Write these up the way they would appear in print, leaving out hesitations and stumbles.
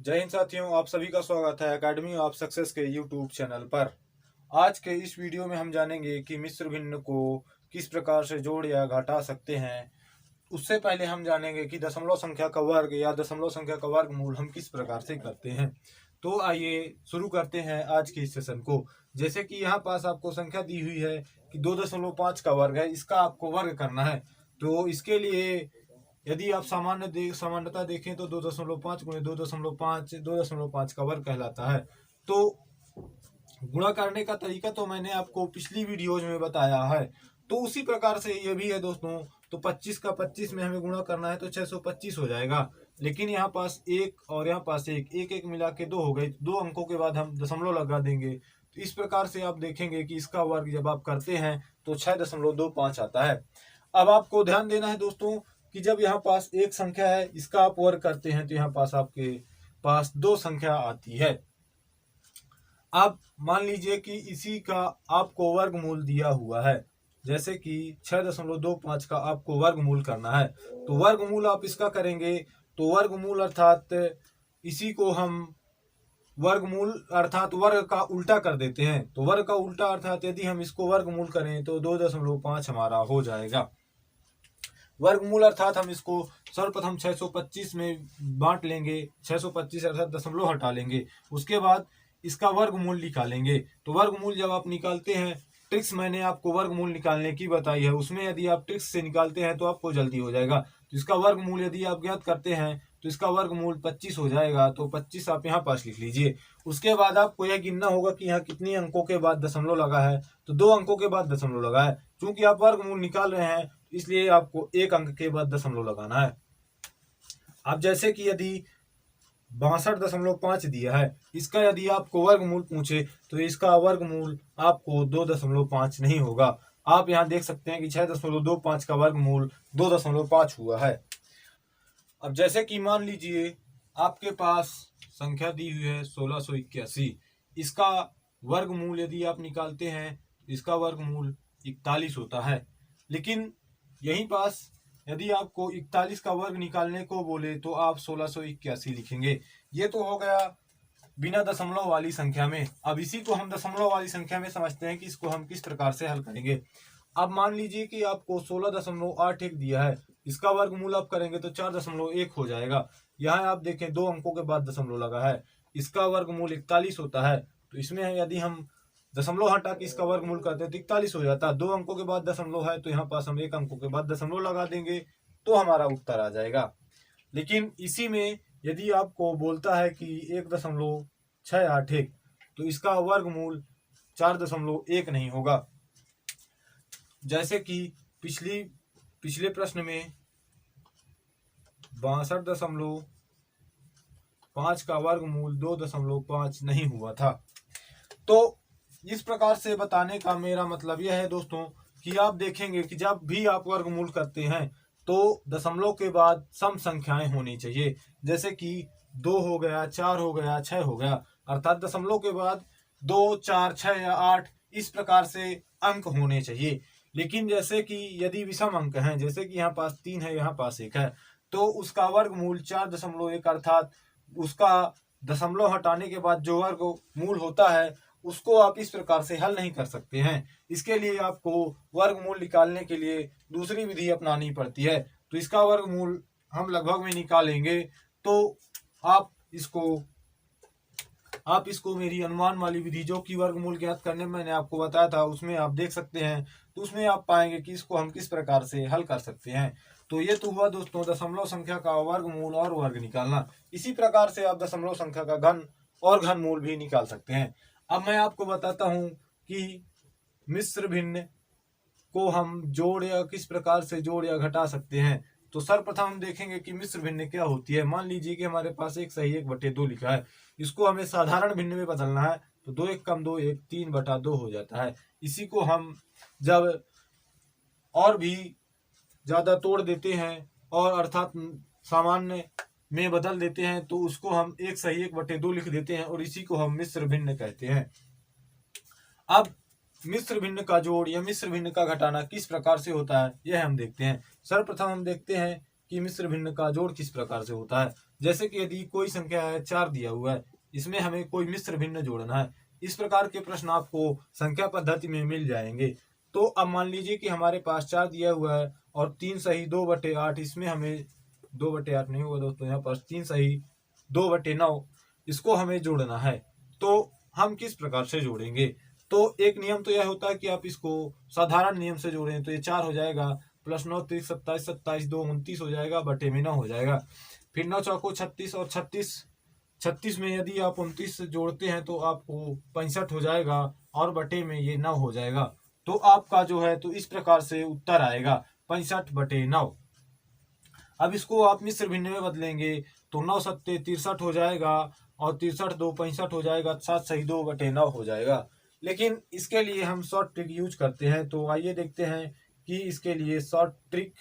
जय हिंद साथियों, आप सभी का स्वागत है एकेडमी ऑफ सक्सेस के यूट्यूब चैनल पर। आज के इस वीडियो में हम जानेंगे कि मिश्र भिन्न को किस प्रकार से जोड़ या घटा सकते हैं। उससे पहले हम जानेंगे कि दशमलव संख्या का वर्ग या दशमलव संख्या का वर्गमूल हम किस प्रकार से करते हैं। तो आइए शुरू करते हैं आज के इस सेशन को। जैसे कि यहाँ पास आपको संख्या दी हुई है कि 2.5 का वर्ग है, इसका आपको वर्ग करना है। तो इसके लिए यदि आप सामान्यता देखें तो 2.5 गुणे 2.5 का वर्ग कहलाता है। तो गुणा करने का तरीका तो मैंने आपको पिछली वीडियोज में बताया है, तो उसी प्रकार से ये भी है दोस्तों। तो 25 का 25 में हमें गुणा करना है तो 625 हो जाएगा। लेकिन यहाँ पास एक और यहाँ पास एक एक एक मिला के 2 हो गए। 2 अंकों के बाद हम दशमलव लगा देंगे। तो इस प्रकार से आप देखेंगे कि इसका वर्ग जब आप करते हैं तो 6.25 आता है। अब आपको ध्यान देना है दोस्तों कि जब यहाँ पास एक संख्या है, इसका आप वर्ग करते हैं तो यहाँ पास आपके पास 2 संख्या आती है। अब मान लीजिए कि इसी का आपको वर्गमूल दिया हुआ है, जैसे कि 6.25 का आपको वर्गमूल करना है। तो वर्गमूल आप इसका करेंगे तो वर्गमूल अर्थात इसी को हम वर्गमूल अर्थात वर्ग का उल्टा कर देते हैं। तो वर्ग का उल्टा अर्थात यदि हम इसको वर्गमूल करें तो 2.5 हमारा हो जाएगा। वर्गमूल अर्थात हम इसको सर्वप्रथम 625 में बांट लेंगे। 625 अर्थात दशमलव हटा लेंगे, उसके बाद इसका वर्गमूल निकालेंगे। तो वर्गमूल जब आप निकालते हैं, ट्रिक्स मैंने आपको वर्गमूल निकालने की बताई है, उसमें यदि आप ट्रिक्स से निकालते हैं तो आपको जल्दी हो जाएगा। तो इसका वर्गमूल यदि आप ज्ञात करते हैं तो इसका वर्गमूल 25 हो जाएगा। तो 25 आप यहाँ पास लिख लीजिए। उसके बाद आपको यह गिनना होगा कि यहाँ कितनी अंकों के बाद दशमलव लगा है। तो 2 अंकों के बाद दशमलव लगा है। चूंकि आप वर्गमूल निकाल रहे हैं इसलिए आपको 1 अंक के बाद दशमलव लगाना है। अब जैसे कि यदि 62.5 दिया है, इसका यदि आपको वर्गमूल पूछे तो इसका वर्गमूल आपको 2.5 नहीं होगा। आप यहाँ देख सकते हैं कि 6.25 का वर्गमूल 2.5 हुआ है। अब जैसे कि मान लीजिए आपके पास संख्या दी हुई है 1681, इसका वर्गमूल यदि आप निकालते हैं इसका वर्गमूल 41 होता है। लेकिन यहीं पास यदि आपको 41 का वर्ग निकालने को बोले तो आप 1681 लिखेंगे। ये तो हो गया बिना दशमलव वाली संख्या में। अब इसी को हम दशमलव वाली संख्या में समझते हैं कि इसको हम किस प्रकार से हल करेंगे। अब मान लीजिए कि आपको 16.81 दिया है, इसका वर्गमूल आप करेंगे तो 4.1 हो जाएगा। यहाँ आप देखें 2 अंकों के बाद दशमलव लगा है, इसका वर्गमूल 41 होता है। तो इसमें यदि हम दशमलव हटा के इसका वर्गमूल करते हैं तो 41 हो जाता है। 2 अंकों के बाद दशमलव है तो यहाँ पास हम 1 अंकों के बाद दशमलव लगा देंगे तो हमारा उत्तर आ जाएगा। लेकिन इसी में यदि आपको बोलता है कि 1.681 तो इसका वर्गमूल 4.1 नहीं होगा। जैसे कि पिछले प्रश्न में 62.5 का वर्गमूल 2.5 नहीं हुआ था। तो इस प्रकार से बताने का मेरा मतलब यह है दोस्तों कि आप देखेंगे कि जब भी आप वर्गमूल करते हैं तो दशमलव के बाद सम संख्याएं होनी चाहिए। जैसे कि 2 हो गया, 4 हो गया, 6 हो गया, अर्थात दशमलव के बाद 2, 4, 6 या 8 इस प्रकार से अंक होने चाहिए। लेकिन जैसे कि यदि विषम अंक हैं, जैसे कि यहाँ पास 3 है, यहाँ पास 1 है, तो उसका वर्गमूल 4.1 अर्थात उसका दशमलव हटाने के बाद जो वर्गमूल होता है उसको आप इस प्रकार से हल नहीं कर सकते हैं। इसके लिए आपको वर्गमूल निकालने के लिए दूसरी विधि अपनानी पड़ती है। तो इसका वर्गमूल हम लगभग में निकालेंगे तो आप इसको मेरी अनुमान वाली विधि जो कि वर्गमूल ज्ञात करने में मैंने आपको बताया था उसमें आप देख सकते हैं। तो उसमें आप पाएंगे कि इसको हम किस प्रकार से हल कर सकते हैं। तो ये तो हुआ दोस्तों दशमलव संख्या का वर्गमूल और वर्ग निकालना। इसी प्रकार से आप दशमलव संख्या का घन और घनमूल भी निकाल सकते हैं। अब मैं आपको बताता हूं कि मिश्र भिन्न को हम जोड़ या किस प्रकार से जोड़ या घटा सकते हैं। तो सर्वप्रथम हम देखेंगे कि मिश्र भिन्न क्या होती है। मान लीजिए कि हमारे पास एक सही 1/2 लिखा है, इसको हमें साधारण भिन्न में बदलना है। तो 2 1 कम 2 1 3/2 हो जाता है। इसी को हम जब और भी ज्यादा तोड़ देते हैं और अर्थात सामान्य में बदल देते हैं तो उसको हम एक सही 1/2 लिख देते हैं और इसी को हम मिश्र भिन्न कहते हैं। अब मिश्र भिन्न का जोड़ या मिश्र भिन्न का घटाना किस प्रकार से होता है यह हम देखते हैं। सर्वप्रथम हम देखते हैं कि मिश्र भिन्न का जोड़ किस प्रकार से होता है। जैसे कि यदि कोई संख्या है 4 दिया हुआ है, इसमें हमें कोई मिश्र भिन्न जोड़ना है। इस प्रकार के प्रश्न आपको संख्या पद्धति में मिल जाएंगे। तो अब मान लीजिए कि हमारे पास 4 दिया हुआ है और 3 सही 2/8, इसमें हमें 2/8 नहीं होगा दोस्तों, यहाँ पर 3 सही 2/9, इसको हमें जोड़ना है। तो हम किस प्रकार से जोड़ेंगे? तो एक नियम तो यह होता है कि आप इसको साधारण नियम से जोड़ें, तो ये 4 हो जाएगा, प्लस 9 30 27 27 2 29 हो जाएगा, बटे में 9 हो जाएगा। फिर 9 चौको 36 और 36 में यदि आप 29 से जोड़ते हैं तो आपको 65 हो जाएगा और बटे में ये 9 हो जाएगा। तो आपका जो है तो इस प्रकार से उत्तर आएगा 65/9। अब इसको आप मिश्र भिन्न में बदलेंगे तो 9 सत्ते 63 हो जाएगा और 63 2 65 हो जाएगा, 7 सही 2/9 हो जाएगा। लेकिन इसके लिए हम शॉर्ट ट्रिक यूज करते हैं, तो आइए देखते हैं कि इसके लिए शॉर्ट ट्रिक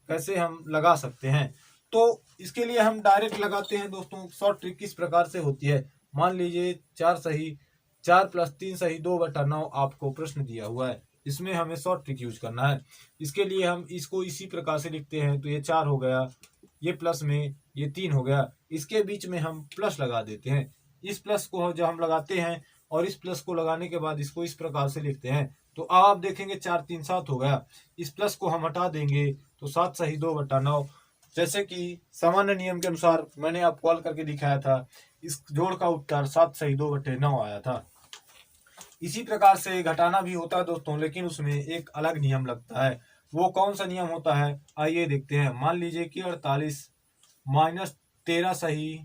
कैसे हम लगा सकते हैं। तो इसके लिए हम डायरेक्ट लगाते हैं दोस्तों। शॉर्ट ट्रिक किस प्रकार से होती है, मान लीजिए 4 सही 4 प्लस 3 सही 2/9 आपको प्रश्न दिया हुआ है, इसमें हमें शॉर्ट ट्रिक यूज करना है। इसके लिए हम इसको इसी प्रकार से लिखते हैं, तो ये 4 हो गया, ये प्लस में ये 3 हो गया, इसके बीच में हम प्लस लगा देते हैं। इस प्लस को जब हम लगाते हैं और इस प्लस को लगाने के बाद इसको इस प्रकार से लिखते हैं, तो अब आप देखेंगे 4 3 7 हो गया। इस प्लस को हम हटा देंगे तो 7 सही 2/9। जैसे कि सामान्य नियम के अनुसार मैंने आपको हल करके दिखाया था, इस जोड़ का उत्तर 7 सही 2/9 आया था। इसी प्रकार से घटाना भी होता है दोस्तों, लेकिन उसमें एक अलग नियम लगता है। वो कौन सा नियम होता है, आइए देखते हैं। मान लीजिए कि 48 माइनस 13 सही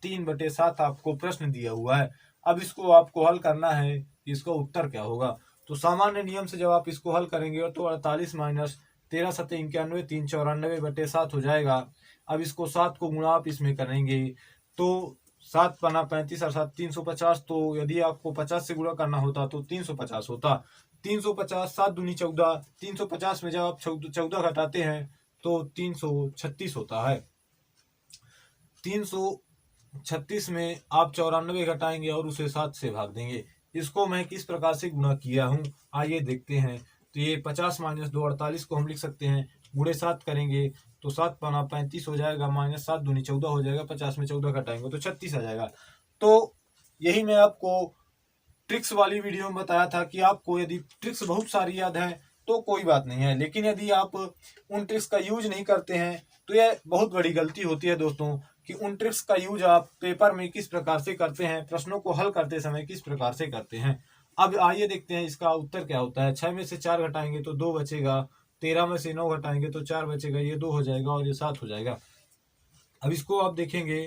3/7 आपको प्रश्न दिया हुआ है। अब इसको आपको हल करना है, इसका उत्तर क्या होगा। तो सामान्य नियम से जब आप इसको हल करेंगे तो 48 माइनस 13 सत्ते 91 3 94/7 हो जाएगा। अब इसको 7 को गुणा आप इसमें करेंगे तो 7 पन्ना 35 और 7 350। तो यदि आपको 50 से गुणा करना होता तो 350 होता। 350 7 दूनी 14, 350 में जब आप 14 घटाते हैं तो 336 होता है। 336 में आप 94 घटाएंगे और उसे 7 से भाग देंगे। इसको मैं किस प्रकार से गुणा किया हूँ, आइए देखते हैं। तो ये 50 माइनस 2 48 को हम लिख सकते हैं, गुणे 7 करेंगे तो 7 पना 35 हो जाएगा, माइनस 7 दूनी 14 हो जाएगा, 50 में 14 घटाएंगे तो 36 आ जाएगा। तो यही मैं आपको ट्रिक्स वाली वीडियो में बताया था कि आपको यदि ट्रिक्स बहुत सारी याद है तो कोई बात नहीं है, लेकिन यदि आप उन ट्रिक्स का यूज नहीं करते हैं तो यह बहुत बड़ी गलती होती है दोस्तों, कि उन ट्रिक्स का यूज आप पेपर में किस प्रकार से करते हैं, प्रश्नों को हल करते समय किस प्रकार से करते हैं। अब आइए देखते हैं इसका उत्तर क्या होता है। 6 में से 4 घटाएंगे तो 2 बचेगा, 13 में से 9 घटाएंगे तो 4 बचेगा, ये 2 हो जाएगा और ये 7 हो जाएगा। अब इसको आप देखेंगे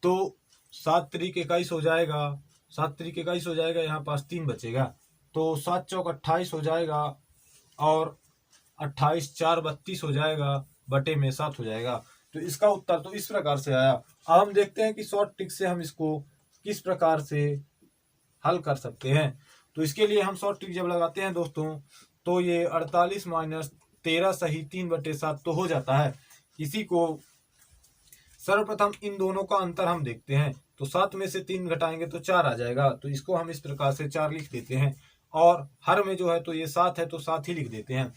तो 7 त्रिक 21 हो जाएगा, 7 त्रिक 21 हो जाएगा, यहाँ पास 3 बचेगा तो 7 चौक 28 हो जाएगा और 28 4 32 हो जाएगा, बटे में 7 हो जाएगा। तो इसका उत्तर तो इस प्रकार से आया। अब हम देखते हैं कि शॉर्ट ट्रिक से हम इसको किस प्रकार से हल कर सकते हैं। तो इसके लिए हम शॉर्ट ट्रिक जब लगाते हैं दोस्तों तो ये 48 माइनस 13 सही 3/7 तो हो जाता है। इसी को सर्वप्रथम इन दोनों का अंतर हम देखते हैं, तो 7 में से 3 घटाएंगे तो 4 आ जाएगा, तो इसको हम इस प्रकार से 4 लिख देते हैं और हर में जो है तो ये 7 है तो 7 ही लिख देते हैं।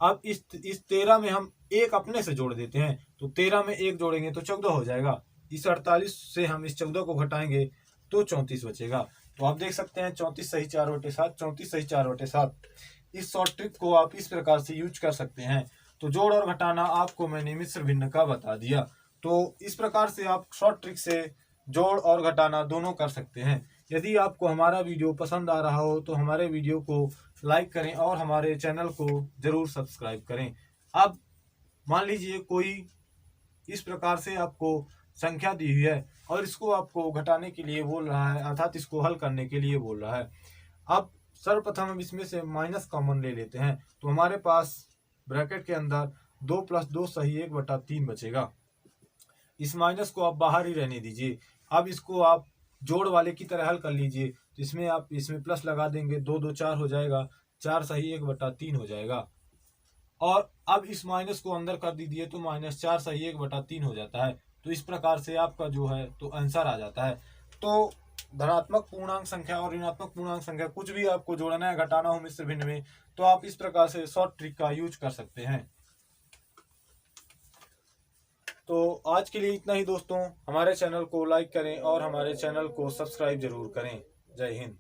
अब इस 13 में हम एक अपने से जोड़ देते हैं, तो 13 में 1 जोड़ेंगे तो 14 हो जाएगा। इस 48 से हम इस 14 को घटाएंगे तो 34 बचेगा। तो आप देख सकते हैं 34 सही 4/7, 34 सही 4/7। इस शॉर्ट ट्रिक को आप इस प्रकार से यूज कर सकते हैं। तो जोड़ और घटाना आपको मैंने मिश्र भिन्न का बता दिया। तो इस प्रकार से आप शॉर्ट ट्रिक से जोड़ और घटाना दोनों कर सकते हैं। यदि आपको हमारा वीडियो पसंद आ रहा हो तो हमारे वीडियो को लाइक करें और हमारे चैनल को जरूर सब्सक्राइब करें। अब मान लीजिए कोई इस प्रकार से आपको संख्या दी हुई है और इसको आपको घटाने के लिए बोल रहा है, अर्थात इसको हल करने के लिए बोल रहा है। अब सर्वप्रथम हम इसमें से माइनस कॉमन ले लेते हैं, तो हमारे पास ब्रैकेट के अंदर 2 + 2 सही 1/3 बचेगा। इस माइनस को आप बाहर ही रहने दीजिए। अब इसको आप जोड़ वाले की तरह हल कर लीजिए, तो इसमें आप इसमें प्लस लगा देंगे, 2 2 4 हो जाएगा, 4 सही 1/3 हो जाएगा। और अब इस माइनस को अंदर कर दीजिए तो -4 सही 1/3 हो जाता है। तो इस प्रकार से आपका जो है तो आंसर आ जाता है। तो धनात्मक पूर्णांक संख्या और ऋणात्मक पूर्णांक संख्या कुछ भी आपको जोड़ना है, घटाना हो मिश्र भिन्न में, तो आप इस प्रकार से शॉर्ट ट्रिक का यूज कर सकते हैं। तो आज के लिए इतना ही दोस्तों। हमारे चैनल को लाइक करें और हमारे चैनल को सब्सक्राइब जरूर करें। जय हिंद।